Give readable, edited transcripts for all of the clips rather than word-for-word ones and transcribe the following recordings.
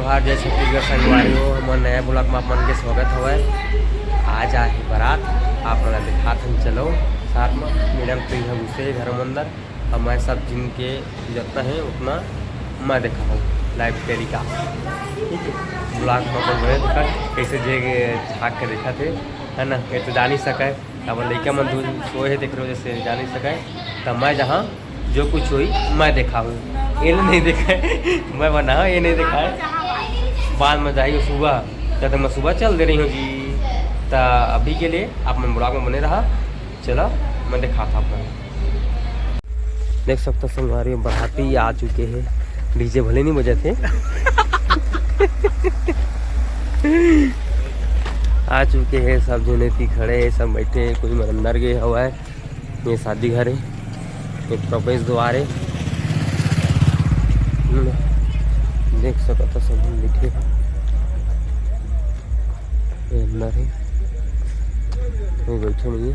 जोहार जय छत्तीसगढ़ संगवारी हो। हमारे नया ब्लॉग में आप मन के स्वागत हुआ है। आज आहे बारात आप लोग दिखात हम चलो साथ में मैडम तो यहाँ घुसे घर में अंदर और मैं सब जिनके जितना है उतना मैं देखा हूँ लाइव टेलीकास्ट। ठीक है ब्लॉग में अपन बड़े देखा कैसे जे झाँक के देखा थे है ना। ये तो जान ही सके अब लड़का मन सोए है देख रहे हो जैसे जान ही सके तब मैं जहाँ जो कुछ हुई मैं देखा हूँ ये नहीं देखा है मैं बना ये नहीं देखा है। बाद में जाइए सुबह जब मैं सुबह चल दे रही हूँ जी तो अभी के लिए आप मैं ब्लॉग में बने रहा। चलो मैं दिखा था अपना देख सकते संगवारी बराती आ चुके हैं। डीजे भले नहीं बजे थे आ चुके हैं सब जुनेती खड़े हैं सब बैठे कोई मन अंदर गए हुआ है। ये शादी घर है एक प्रवेश द्वार है देख सकता सब लिखे अंदर है कोई बैठे नहीं है।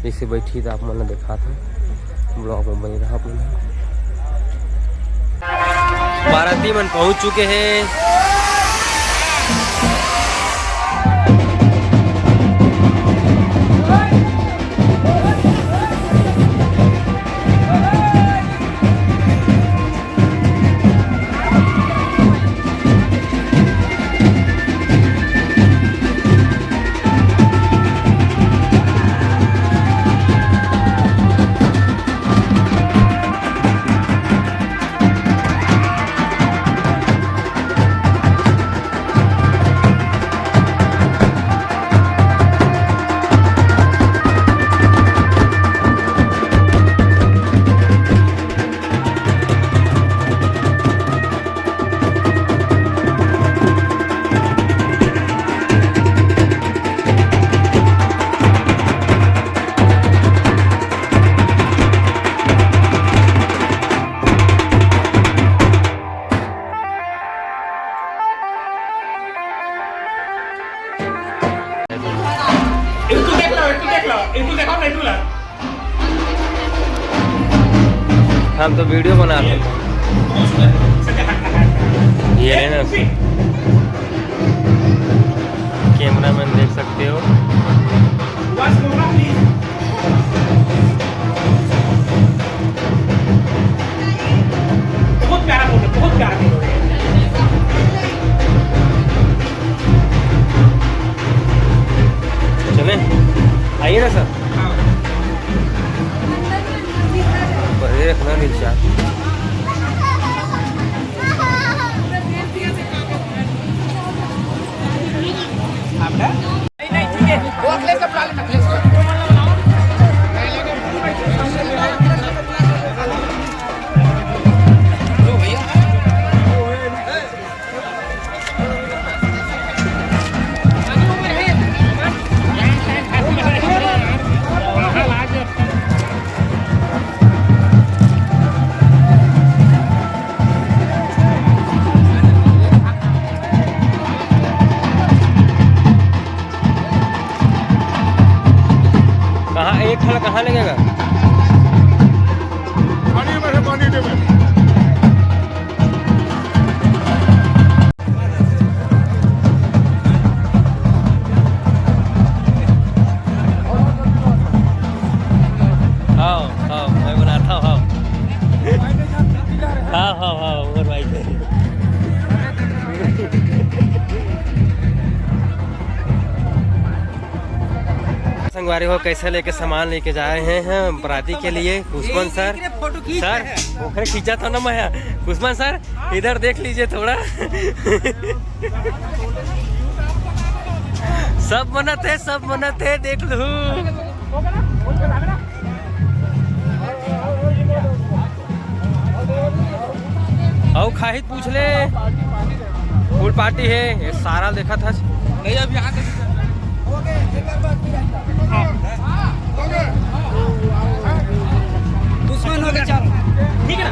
जैसे बैठी तो आप मैंने देखा था ब्लॉग में बनी रहा अपना। बाराती मन पहुंच चुके हैं। हम तो वीडियो बनाते हैं ये है ना कैमरा मैन देख सकते हो। बहुत प्यारा फोटो बहुत प्यारा फोटो है। चले आइए ना सर रखना नीचा नहीं ठीक है वो अगले सब ला लेना कहाँ लगेगा पानी दे हाँ मैं बनाता हूँ हाँ और भाई संगवारी हो कैसे लेके सामान लेके जा रहे हैं बराती के लिए। कुशमन सर पोखरे खींचा था ना मैं। कुशमन सर इधर देख लीजिए थोड़ा सब मन्नत है देख लो। आओ खाहिद पूछ ले फुल पार्टी है ये सारा देखा था नहीं अब यहाँ दुश्मन हो गए चारों ठीक है ना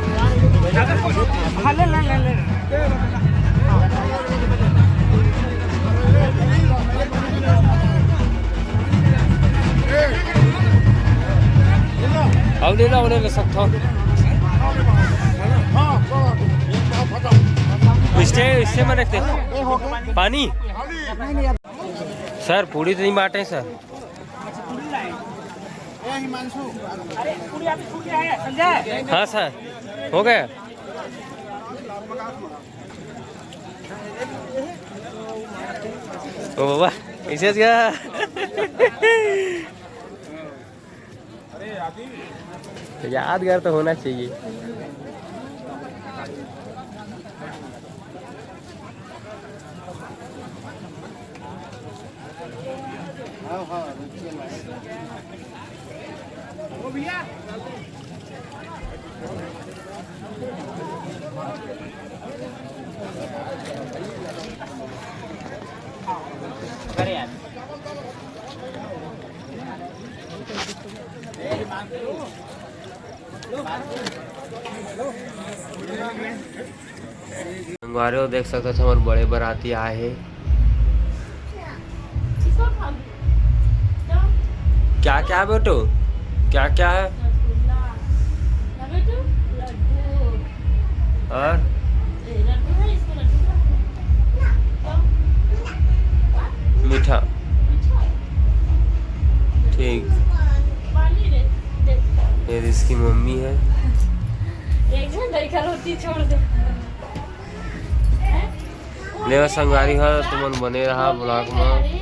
ले अब ले सकता इससे में रखते पानी सर पूरी तो नहीं बांटे सर अरे पूरी अभी छूट गया है संजय। हाँ सर हो गया ओ बाबा इसे गया यादगार तो होना चाहिए। अरे यार मंगवारे हो देख सकते हो हमारे बड़े बाराती आए हैं। क्या क्या है बेटो क्या क्या है और मीठा ठीक ये इसकी मम्मी है। ले संगवारी है तुम बने रहा ब्लॉग में।